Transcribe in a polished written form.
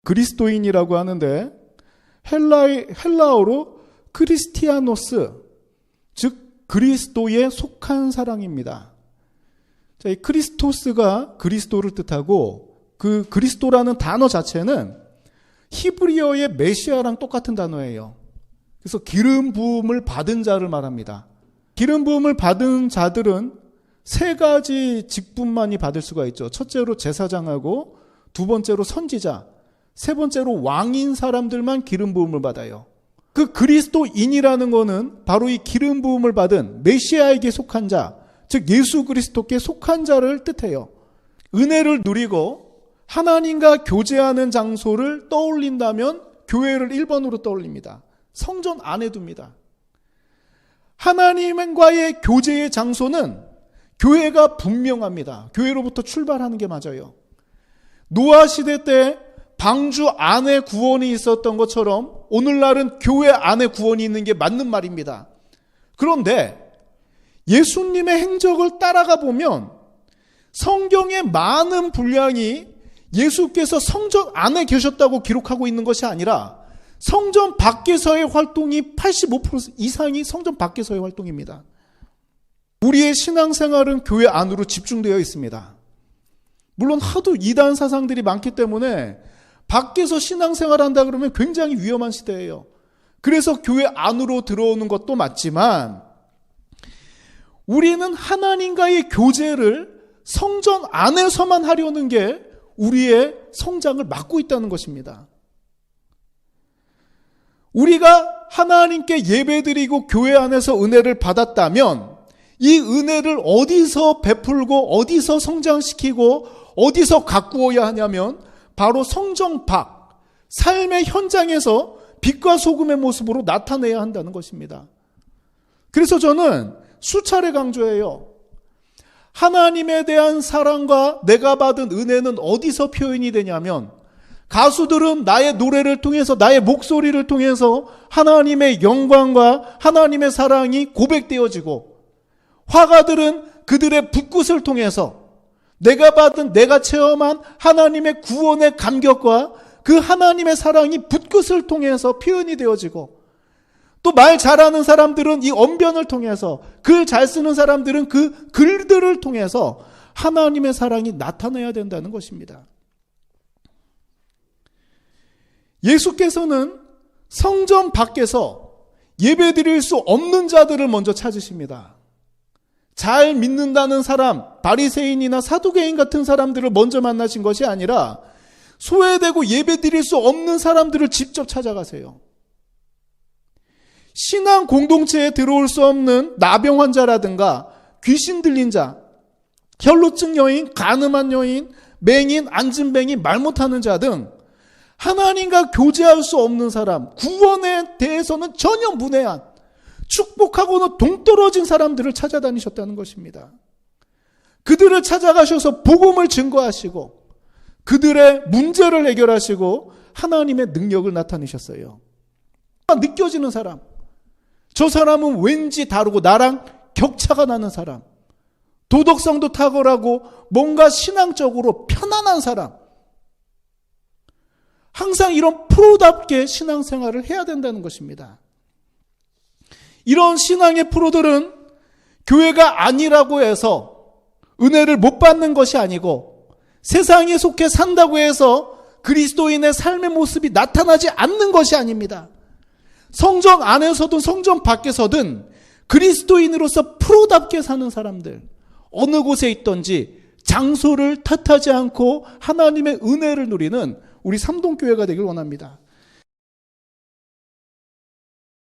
그리스도인이라고 하는데 헬라어로 크리스티아노스, 즉 그리스도에 속한 사랑입니다. 자, 이 크리스토스가 그리스도를 뜻하고 그 그리스도라는 단어 자체는 히브리어의 메시아랑 똑같은 단어예요. 그래서 기름 부음을 받은 자를 말합니다. 기름 부음을 받은 자들은 세 가지 직분만이 받을 수가 있죠. 첫째로 제사장하고, 두 번째로 선지자, 세 번째로 왕인 사람들만 기름 부음을 받아요. 그 그리스도인이라는 거는 바로 이 기름 부음을 받은 메시아에게 속한 자, 즉 예수 그리스도께 속한 자를 뜻해요. 은혜를 누리고 하나님과 교제하는 장소를 떠올린다면 교회를 1번으로 떠올립니다. 성전 안에 둡니다. 하나님과의 교제의 장소는 교회가 분명합니다. 교회로부터 출발하는 게 맞아요. 노아 시대 때 방주 안에 구원이 있었던 것처럼 오늘날은 교회 안에 구원이 있는 게 맞는 말입니다. 그런데 예수님의 행적을 따라가 보면 성경의 많은 분량이 예수께서 성전 안에 계셨다고 기록하고 있는 것이 아니라 성전 밖에서의 활동이 85% 이상이 성전 밖에서의 활동입니다. 우리의 신앙생활은 교회 안으로 집중되어 있습니다. 물론 하도 이단 사상들이 많기 때문에 밖에서 신앙생활 한다 그러면 굉장히 위험한 시대예요. 그래서 교회 안으로 들어오는 것도 맞지만 우리는 하나님과의 교제를 성전 안에서만 하려는 게 우리의 성장을 막고 있다는 것입니다. 우리가 하나님께 예배드리고 교회 안에서 은혜를 받았다면 이 은혜를 어디서 베풀고 어디서 성장시키고 어디서 가꾸어야 하냐면 바로 성전 밖, 삶의 현장에서 빛과 소금의 모습으로 나타내야 한다는 것입니다. 그래서 저는 수차례 강조해요. 하나님에 대한 사랑과 내가 받은 은혜는 어디서 표현이 되냐면 가수들은 나의 노래를 통해서 나의 목소리를 통해서 하나님의 영광과 하나님의 사랑이 고백되어지고 화가들은 그들의 붓끝을 통해서 내가 체험한 하나님의 구원의 감격과 그 하나님의 사랑이 붓끝을 통해서 표현이 되어지고 또 말 잘하는 사람들은 이 언변을 통해서 글 잘 쓰는 사람들은 그 글들을 통해서 하나님의 사랑이 나타나야 된다는 것입니다. 예수께서는 성전 밖에서 예배드릴 수 없는 자들을 먼저 찾으십니다. 잘 믿는다는 사람, 바리새인이나 사두개인 같은 사람들을 먼저 만나신 것이 아니라 소외되고 예배드릴 수 없는 사람들을 직접 찾아가세요. 신앙 공동체에 들어올 수 없는 나병 환자라든가 귀신 들린 자, 혈루증 여인, 간음한 여인, 맹인, 앉은뱅이, 말 못하는 자 등 하나님과 교제할 수 없는 사람, 구원에 대해서는 전혀 문외한, 축복하고는 동떨어진 사람들을 찾아다니셨다는 것입니다. 그들을 찾아가셔서 복음을 증거하시고 그들의 문제를 해결하시고 하나님의 능력을 나타내셨어요. 느껴지는 사람, 저 사람은 왠지 다르고 나랑 격차가 나는 사람, 도덕성도 탁월하고 뭔가 신앙적으로 편안한 사람, 항상 이런 프로답게 신앙생활을 해야 된다는 것입니다. 이런 신앙의 프로들은 교회가 아니라고 해서 은혜를 못 받는 것이 아니고 세상에 속해 산다고 해서 그리스도인의 삶의 모습이 나타나지 않는 것이 아닙니다. 성전 안에서든 성전 밖에서든 그리스도인으로서 프로답게 사는 사람들, 어느 곳에 있든지 장소를 탓하지 않고 하나님의 은혜를 누리는 우리 삼동교회가 되길 원합니다.